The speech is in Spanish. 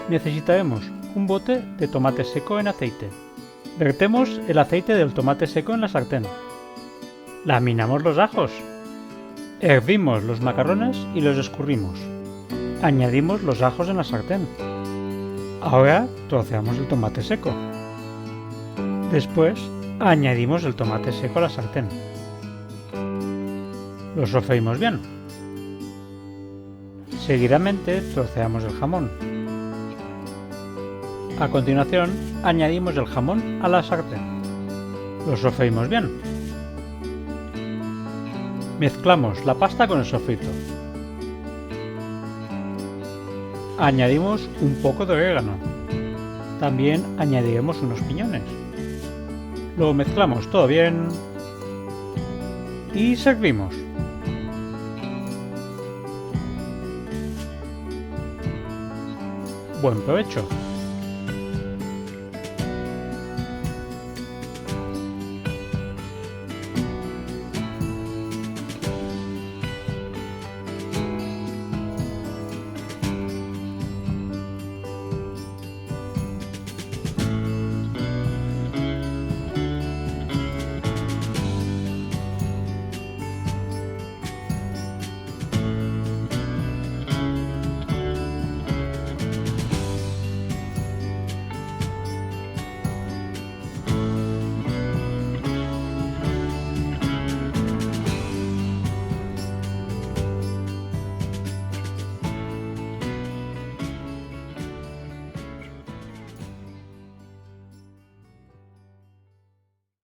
Necesitaremos un bote de tomate seco en aceite. Vertemos el aceite del tomate seco en la sartén. Laminamos los ajos. Hervimos los macarrones y los escurrimos. Añadimos los ajos en la sartén. Ahora troceamos el tomate seco. Después añadimos el tomate seco a la sartén. Lo sofreímos bien. Seguidamente troceamos el jamón. A continuación añadimos el jamón a la sartén. Lo sofreímos bien. Mezclamos la pasta con el sofrito. Añadimos un poco de orégano. También añadiremos unos piñones. Lo mezclamos todo bien y servimos. Buen provecho.